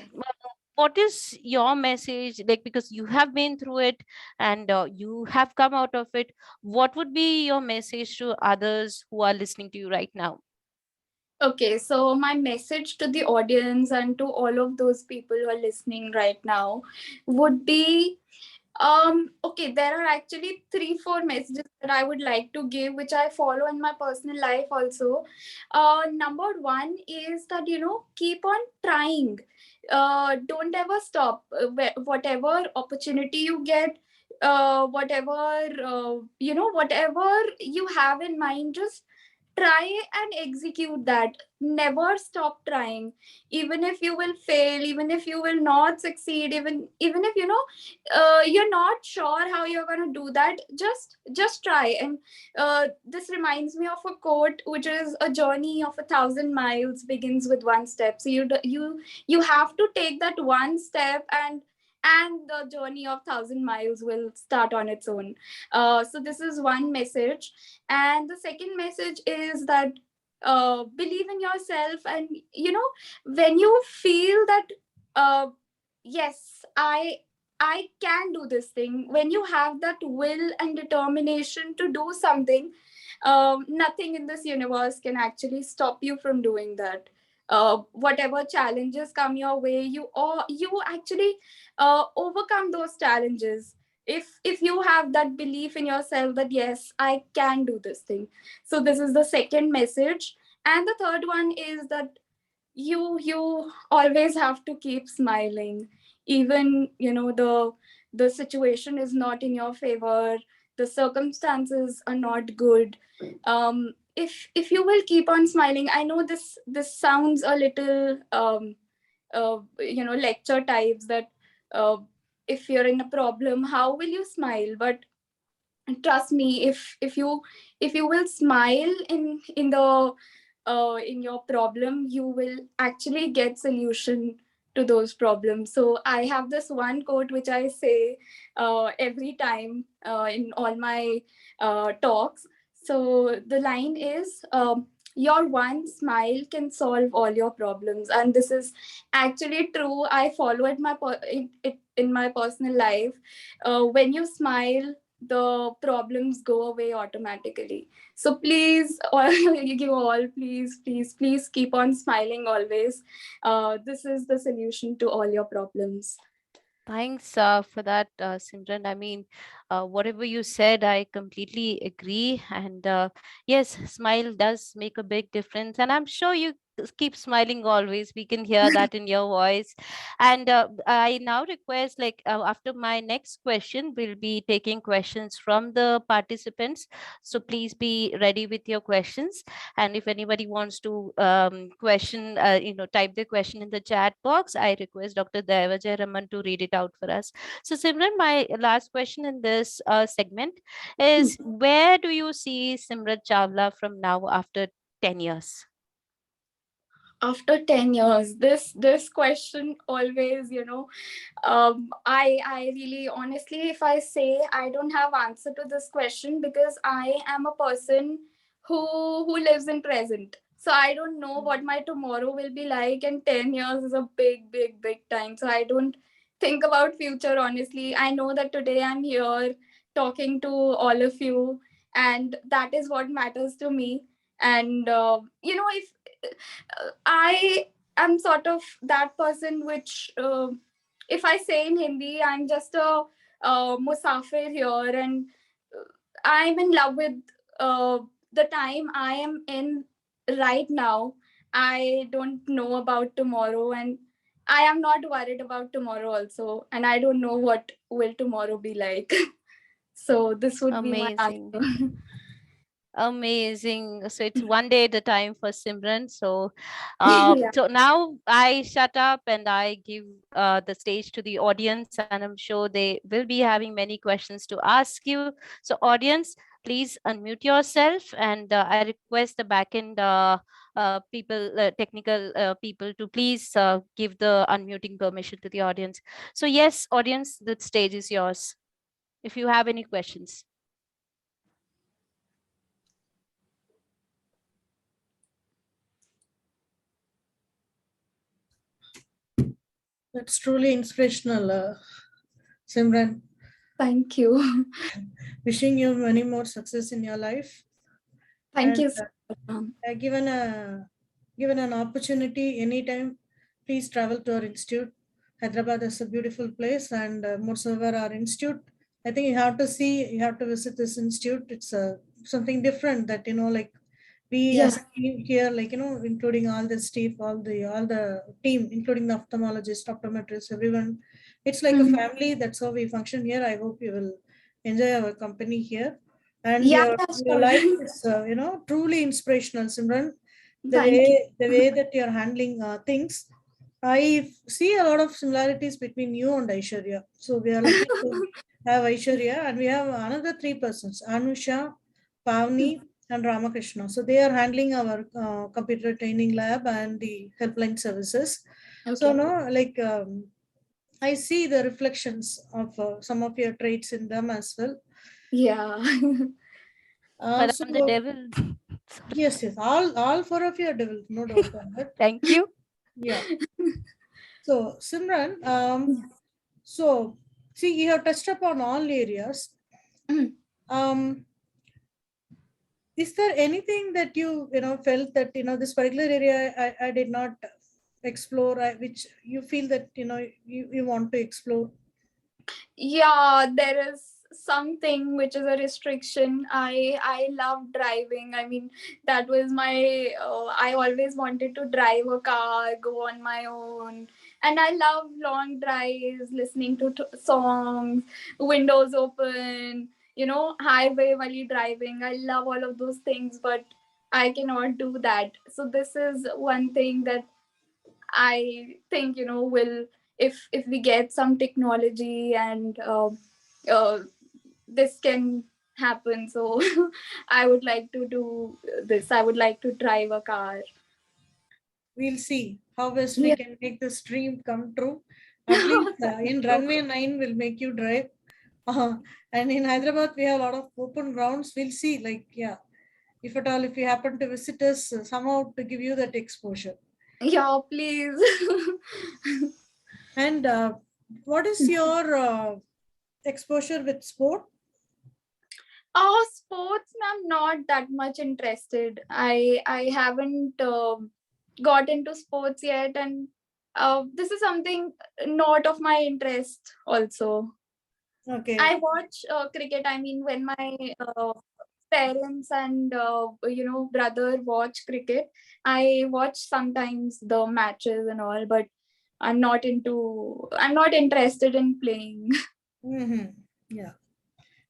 Speaker 5: what is your message, like, because you have been through it, and you have come out of it? What would be your message to others who are listening to you right now?
Speaker 3: Okay, so my message to the audience and to all of those people who are listening right now would be, okay, there are actually 3-4 messages that I would like to give, which I follow in my personal life also. Number one is that, keep on trying. Don't ever stop. Whatever opportunity you get, whatever you have in mind, just try and execute that. Never stop trying. Even if you will fail, even if you will not succeed, even if you're not sure how you're going to do that, just try. And this reminds me of a quote, which is, a journey of 1,000 miles begins with one step. So you have to take that one step, and the journey of 1,000 miles will start on its own. So this is one message. And the second message is that, believe in yourself. And when you feel that, uh, yes, I can do this thing, when you have that will and determination to do something, nothing in this universe can actually stop you from doing that. Whatever challenges come your way, you actually overcome those challenges, if you have that belief in yourself that yes, I can do this thing. So this is the second message. And the third one is that you always have to keep smiling, even the situation is not in your favor, the circumstances are not good. If you will keep on smiling, I know this sounds a little lecture types, that uh, if you're in a problem, how will you smile? But trust me, if you will smile in your problem, you will actually get solution to those problems. So I have this one quote which I say every time in all my talks. So the line is, your one smile can solve all your problems. And this is actually true. I follow it in my personal life. When you smile, the problems go away automatically. So please, please keep on smiling always. This is the solution to all your problems.
Speaker 5: Thanks for that, Simran. I mean, whatever you said, I completely agree. And yes, smile does make a big difference. And I'm sure you keep smiling always. We can hear that in your voice. And I now request, like, after my next question, we'll be taking questions from the participants. So please be ready with your questions. And if anybody wants to type their question in the chat box, I request Dr. Devajay Raman to read it out for us. So, Simran, my last question in this segment is, where do you see Simran Chawla from now after 10 years?
Speaker 3: After 10 years, this question always, I really, honestly, if I say, I don't have answer to this question, because I am a person who lives in present. So I don't know what my tomorrow will be like, and 10 years is a big time. So I don't think about future, honestly. I know that today I'm here talking to all of you, and that is what matters to me. And if I am sort of that person which, if I say in Hindi, I'm just a musafir here, and I'm in love with the time I am in right now. I don't know about tomorrow, and I am not worried about tomorrow also, and I don't know what will tomorrow be like. So this would be my
Speaker 5: Amazing.
Speaker 3: answer.
Speaker 5: Amazing. So it's one day at a time for Simran. So,
Speaker 3: Yeah.
Speaker 5: so now I shut up and I give the stage to the audience, and I'm sure they will be having many questions to ask you. So, audience, please unmute yourself, and I request the backend technical people, to please give the unmuting permission to the audience. So, yes, audience, the stage is yours. If you have any questions.
Speaker 2: That's truly inspirational, Simran.
Speaker 3: Thank you.
Speaker 2: Wishing you many more success in your life.
Speaker 3: Thank
Speaker 2: And
Speaker 3: you so much, ma'am.
Speaker 2: given an opportunity anytime, please travel to our institute. Hyderabad is a beautiful place, and moreover, our institute. I think you have to visit this institute. It's something different that like we
Speaker 3: Yeah.
Speaker 2: as a team here, like including all the staff, all the team, including the ophthalmologist, optometrist, everyone. It's like a
Speaker 3: Mhm.
Speaker 2: family. That's how we function here. I hope you will enjoy our company here, and
Speaker 3: Yeah,
Speaker 2: your
Speaker 3: sure.
Speaker 2: life is truly inspirational, Simran. The
Speaker 3: Thank you.
Speaker 2: way that you're handling things, I see a lot of similarities between you and Aishwarya. So we are lucky to have Aishwarya, and we have another three persons: Anusha, Pavni, and Ramakrishna. So they are handling our computer training lab and the helpline services. So
Speaker 3: Okay.
Speaker 2: no, like I see the reflections of some of your traits in them as well.
Speaker 3: Yeah.
Speaker 2: Uh,
Speaker 5: But
Speaker 2: so
Speaker 5: I'm the devil. Sorry.
Speaker 2: yes, all four of you are devils, no doubt on that.
Speaker 5: Thank you.
Speaker 2: Yeah. So Simran, so see, you have touched upon all areas.
Speaker 3: Mm.
Speaker 2: Um, is there anything that you felt that this particular area I did not explore, which you feel that you want to explore?
Speaker 3: Yeah, there is something which is a restriction. I love driving. I mean, that was my I always wanted to drive a car, go on my own. And I love long drives, listening to songs, windows open, highway while driving. I love all of those things, but I cannot do that. So this is one thing that I think, will, if we get some technology, and uh, this can happen. So I would like to do this. I would like to drive a car.
Speaker 2: We'll see how best we
Speaker 3: Yeah.
Speaker 2: can make this dream come true. At least in runway 9 will make you drive. And in Hyderabad, we have a lot of open grounds. We'll see, like, yeah, if at all, if you happen to visit us, somehow to give you that exposure.
Speaker 3: Yeah, please.
Speaker 2: And what is your exposure with sport?
Speaker 3: Oh, sports, I'm not that much interested. I haven't got into sports yet, and this is something not of my interest also.
Speaker 2: Okay.
Speaker 3: I watch cricket. I mean, when my parents and brother watch cricket, I watch sometimes the matches and all, but I'm not interested in playing.
Speaker 2: Yeah.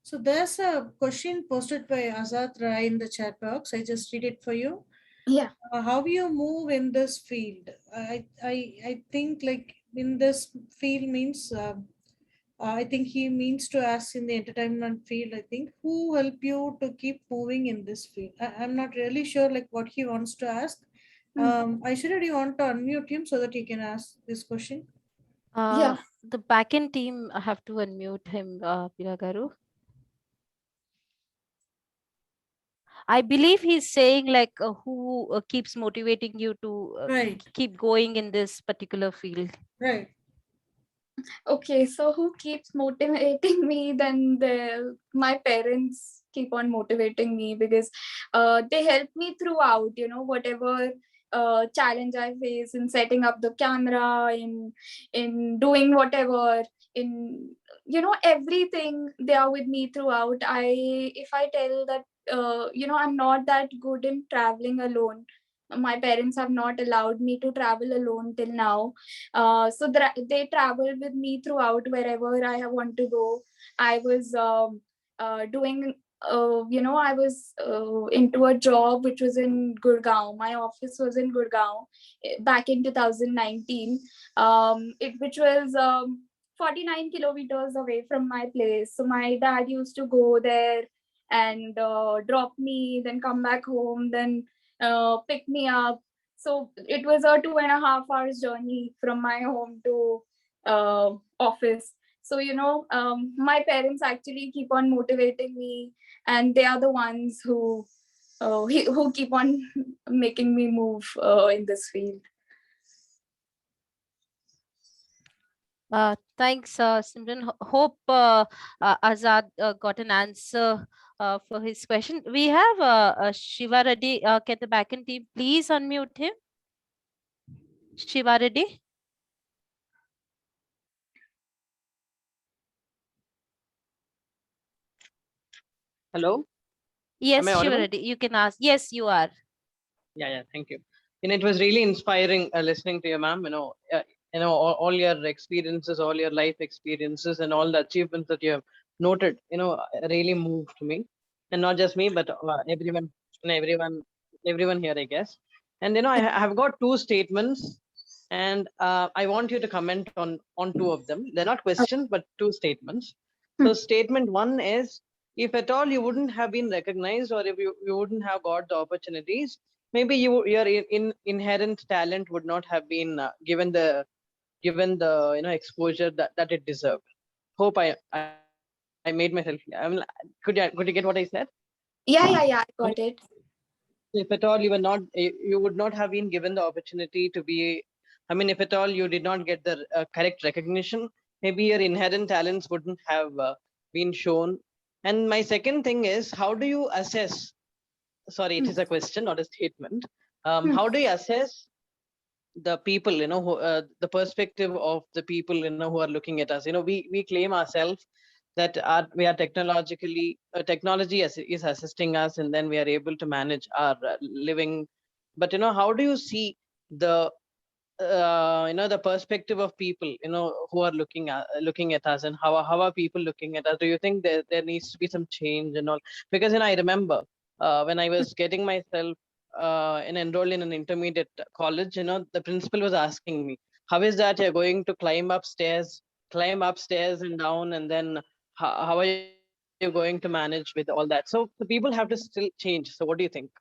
Speaker 2: So there's a question posted by Azad Rai in the chat box. I just read it for you.
Speaker 3: Yeah.
Speaker 2: How you move in this field? I think like in this field means I think he means to ask in the entertainment field. I think who help you to keep moving in this field? I'm not really sure like what he wants to ask. Aishwarya, do you want to unmute him so that he can ask this question?
Speaker 3: Yeah.
Speaker 5: The backend team have to unmute him, Priya Garu. I believe he's saying like who keeps motivating you to
Speaker 2: Right.
Speaker 5: keep going in this particular field.
Speaker 2: Right.
Speaker 3: Okay, so who keeps motivating me? Then my parents keep on motivating me because they help me throughout, whatever challenge I face in setting up the camera, in doing whatever, in everything. They are with me throughout. If I tell that I'm not that good in traveling alone. My parents have not allowed me to travel alone till now, so they traveled with me throughout wherever I want to go. I was doing I was into a job which was in Gurgaon. My office was in Gurgaon back in 2019, which was 49 kilometers away from my place. So my dad used to go there and drop me, then come back home, then pick me up. So it was a 2.5 hours journey from my home to office. So my parents actually keep on motivating me, and they are the ones who keep on making me move in this field.
Speaker 5: Thanks, Simran. Hope Azad got an answer for his question. We have Shiva Reddy. Can the backend team please unmute him? Shiva Reddy?
Speaker 6: Hello?
Speaker 5: Yes,
Speaker 6: Am I
Speaker 5: Shiva
Speaker 6: audible?
Speaker 5: Reddy, you can ask. Yes, you are.
Speaker 6: Yeah, thank you. It was really inspiring listening to you, ma'am. All your experiences, all your life experiences, and all the achievements that you have noted, really moved me, and not just me, but everyone, and everyone here, I guess. And I have got two statements, and I want you to comment on two of them. They're not questions, but two statements. So, statement one is, if at all you wouldn't have been recognized, or if you wouldn't have got the opportunities, maybe your inherent talent would not have been given the exposure that it deserved. Hope I made myself clear. I mean, could you get what I said?
Speaker 3: Yeah, I got it.
Speaker 6: If at all you would not have been given the opportunity to be, I mean, if at all you did not get the correct recognition, maybe your inherent talents wouldn't have been shown. And my second thing is, how do you assess, sorry, it is a question, not a statement. How do you assess the people, the perspective of the people, who are looking at us? We claim ourselves that we are technology is assisting us, and then we are able to manage our living. But how do you see the the perspective of people, who are looking at us, and how are people looking at us? Do you think there needs to be some change and all? Because I remember when I was getting myself enrolled in an intermediate college, the principal was asking me, how is that you're going to climb upstairs and down, and then how are you going to manage with all that? So the people have to still change. So what do you think?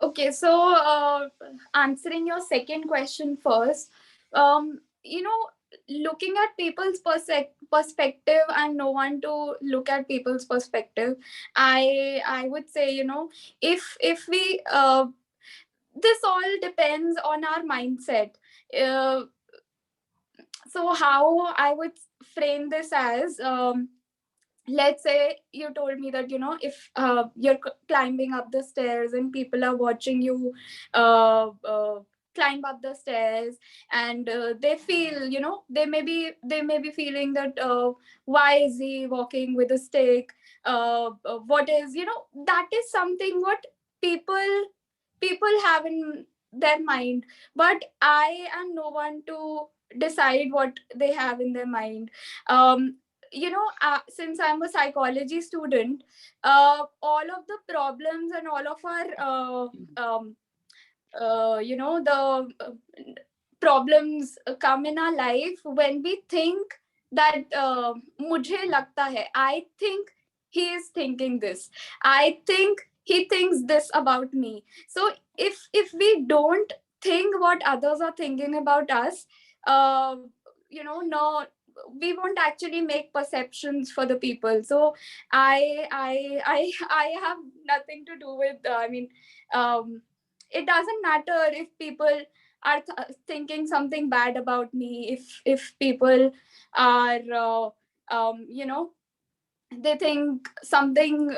Speaker 3: Okay, so answering your second question first, um, looking at people's perspective, I'm no one to look at people's perspective. I would say, if we this all depends on our mindset. Uh, so how I would frame this as, let's say you told me that if you're climbing up the stairs and people are watching you climb up the stairs, and they feel, they may be feeling that why is he walking with a stick, what is, that is something what people have in their mind. But I am no one to decide what they have in their mind. Since I'm a psychology student, all of the problems and all of our the problems come in our life when we think that mujhe lagta hai, I think he is thinking this, I think he thinks this about me. So if we don't think what others are thinking about us, no, we won't actually make perceptions for the people. So I have nothing to do with um it doesn't matter if people are thinking something bad about me, if people are they think something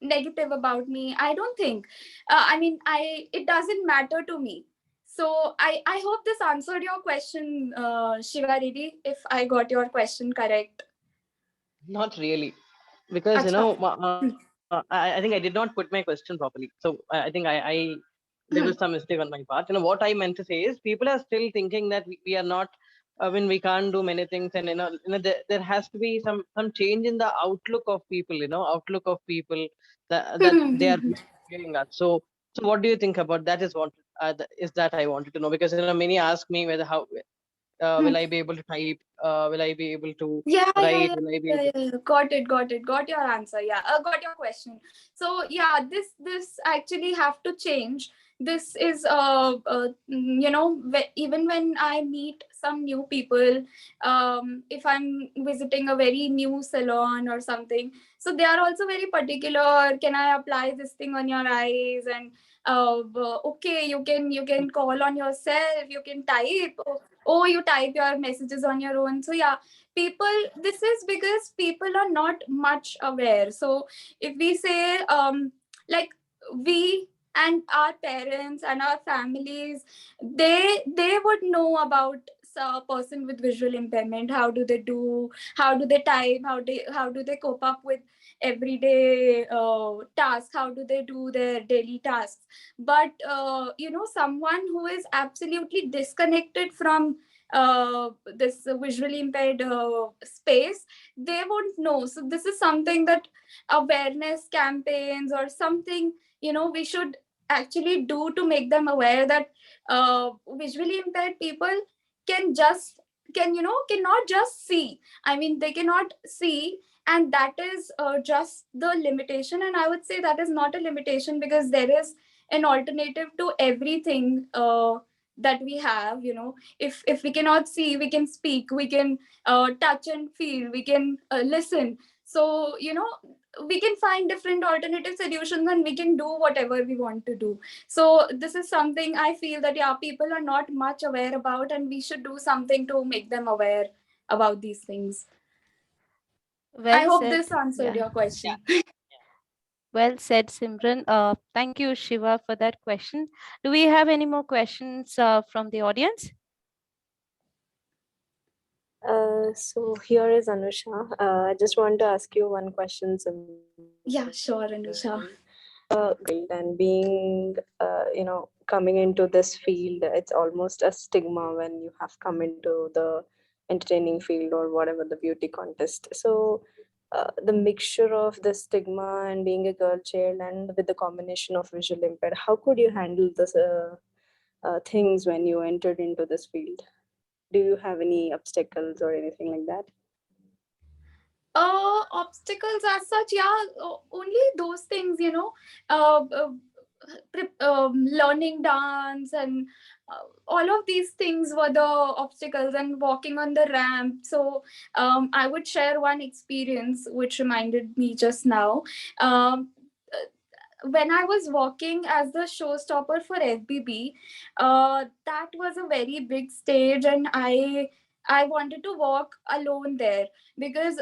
Speaker 3: negative about me. I don't think, I it doesn't matter to me. So I hope this answered your question, Shiva Reddy, if I got your question correct.
Speaker 6: Not really, because
Speaker 3: Acha.
Speaker 6: I think I did not put my question properly. So I think I there was some mistake on my part. What I meant to say is people are still thinking that we are not. I mean, we can't do many things, and there has to be some change in the outlook of people. Outlook of people that they are viewing us. So what do you think about that? Is that I wanted to know, because many ask me whether how will I be able to type, will I be able to
Speaker 3: Yeah,
Speaker 6: write, will I be able.
Speaker 3: got it, got your answer. Yeah, got your question. So yeah, this actually have to change. This is even when I meet some new people, if I'm visiting a very new salon or something, so they are also very particular. Can I apply this thing on your eyes? And okay, you can call on yourself, you can type. Oh, you type your messages on your own. So yeah, people, this is because people are not much aware. So if we say like we and our parents and our families, they would know about a person with visual impairment. How do they do, how do they type, how do they cope up with everyday tasks, how do they do their daily tasks. But someone who is absolutely disconnected from this visually impaired space, they won't know. So this is something that awareness campaigns or something, we should actually do to make them aware that visually impaired people can just cannot just see. I mean, they cannot see, and that is just the limitation. And I would say that is not a limitation, because there is an alternative to everything that we have. If we cannot see, we can speak, we can touch and feel, we can listen. So we can find different alternative solutions, and we can do whatever we want to do. So this is something I feel that yeah, people are not much aware about, and we should do something to make them aware about these things. I
Speaker 5: Well
Speaker 3: hope
Speaker 5: said.
Speaker 3: this answered
Speaker 5: Yeah.
Speaker 3: your question.
Speaker 5: Well said, Simran. Thank you, Shiva, for that question. Do we have any more questions from the audience?
Speaker 7: So here is Anusha. I just want to ask you one question, Simran.
Speaker 3: Yeah, sure, Anusha.
Speaker 7: And being, coming into this field, it's almost a stigma when you have come into the entertaining field or whatever, the beauty contest. So the mixture of the stigma and being a girl child, and with the combination of visual impaired, how could you handle this things when you entered into this field? Do you have any obstacles or anything like that?
Speaker 3: Obstacles as such, yeah, only those things, uh, uh, learning dance and all of these things were the obstacles, and walking on the ramp. So I would share one experience which reminded me just now. um, when I was walking as the showstopper for FBB, that was a very big stage, and I wanted to walk alone there, because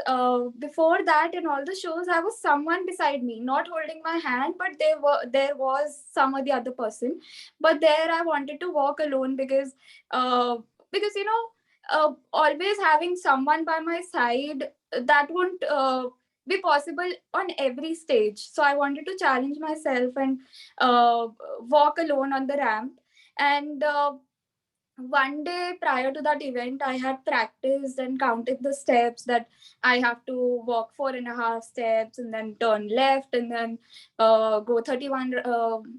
Speaker 3: before that in all the shows I was someone beside me, not holding my hand, but there was some of the other person. But there I wanted to walk alone, uh, because always having someone by my side, that won't be possible on every stage. So I wanted to challenge myself and uh, walk alone on the ramp. And one day prior to that event, I had practiced and counted the steps, that I have to walk 4.5 steps and then turn left, and then go 31,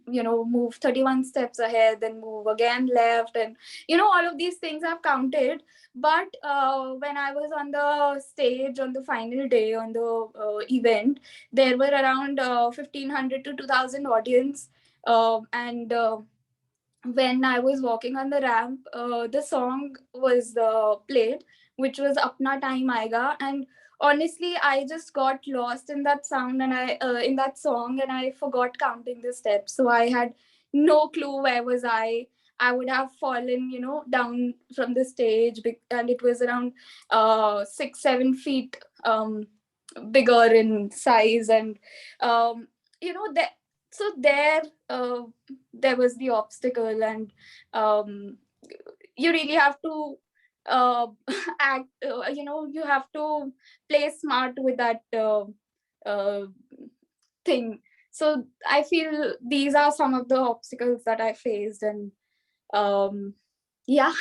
Speaker 3: move 31 steps ahead, then move again left, and all of these things I've counted. But when I was on the stage on the final day on the event, there were around 1,500 to 2,000 audience, and when I was walking on the ramp, the song was played, which was Apna Time Aega. And honestly, I just got lost in that sound, and in that song, and I forgot counting the steps. So I had no clue where was I. I would have fallen, down from the stage, and it was around 6-7 feet bigger in size, and that. So there was the obstacle, and you really have to uh, act, you have to play smart with that uh, thing. So I feel these are some of the obstacles that I faced. And yeah,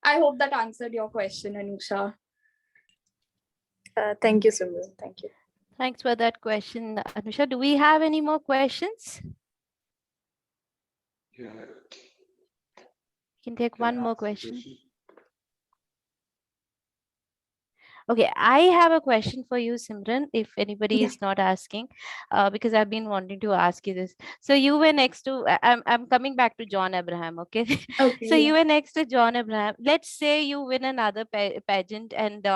Speaker 3: I hope that answered your question, Anusha.
Speaker 7: Thank you, Simran. Thank you.
Speaker 5: Thanks for that question, Anusha. Do we have any more questions?
Speaker 8: Yeah.
Speaker 5: You can take
Speaker 8: Can I
Speaker 5: one more
Speaker 8: ask the
Speaker 5: question. Okay, I have a question for you, Simran, if anybody
Speaker 3: Yeah.
Speaker 5: is not asking, because I've been wanting to ask you this. So you were next to, I'm coming back to John Abraham, okay?
Speaker 3: Okay.
Speaker 5: So you were next to John Abraham. Let's say you win another pageant, and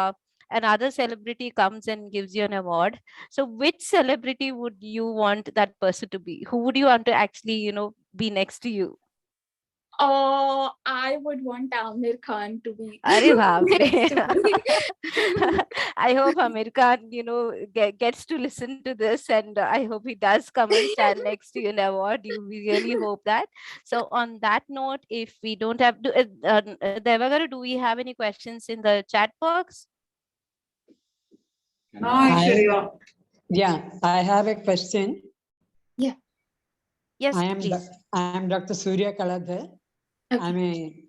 Speaker 5: another celebrity comes and gives you an award. So which celebrity would you want that person to be? Who would you want to actually, be next to you?
Speaker 3: I would want Amir Khan to be
Speaker 5: Arey baap re.
Speaker 3: next to me.
Speaker 5: I hope Amir Khan, gets to listen to this, and I hope he does come and stand next to you in award. We really hope that. So on that note, if we don't have, Devagara, do we have any questions in the chat box?
Speaker 8: Can I ask?
Speaker 9: Yeah, I have a question.
Speaker 5: Yes,
Speaker 9: I
Speaker 5: please.
Speaker 9: am Dr. Surya Kaladhar.
Speaker 3: Okay.
Speaker 9: I'm a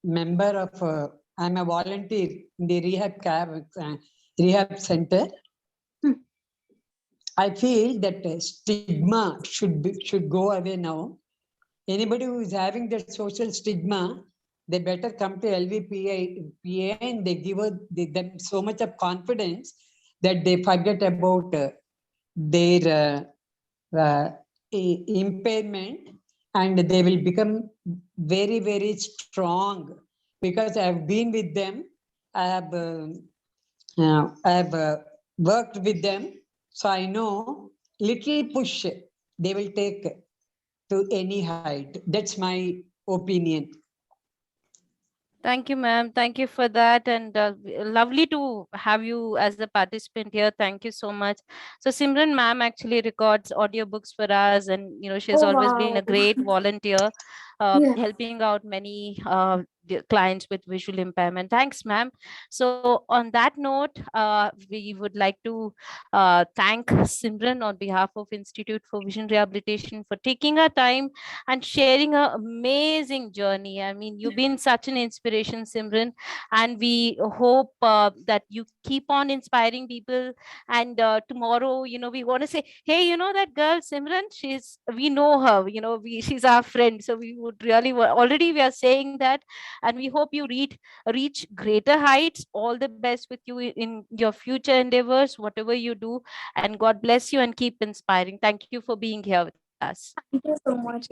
Speaker 9: member of, I'm a volunteer in the rehab center. I feel that stigma should go away now. Anybody who is having that social stigma, they better come to LVPEI, and they give them so much of confidence that they forget about their impairment, and they will become very, very strong, because I have been with them. I have worked with them, so I know little push they will take to any height. That's my opinion.
Speaker 5: Thank you, ma'am. Thank you for that. And lovely to have you as a participant here. Thank you so much. So Simran ma'am actually records audiobooks for us, and she has
Speaker 3: Oh,
Speaker 5: always been a
Speaker 3: wow.
Speaker 5: great volunteer,
Speaker 3: Yeah.
Speaker 5: helping out many clients with visual impairment. Thanks, ma'am. So on that note, we would like to thank Simran on behalf of Institute for Vision Rehabilitation for taking our time and sharing an amazing journey. I mean, you've been such an inspiration, Simran, and we hope that you keep on inspiring people. And tomorrow, we want to say, hey, that girl Simran, we know her, she's our friend. So we would really, already we are saying that, and we hope you reach greater heights. All the best with you in your future endeavors, whatever you do, and God bless you and keep inspiring. Thank you for being here with us.
Speaker 3: Thank you so much.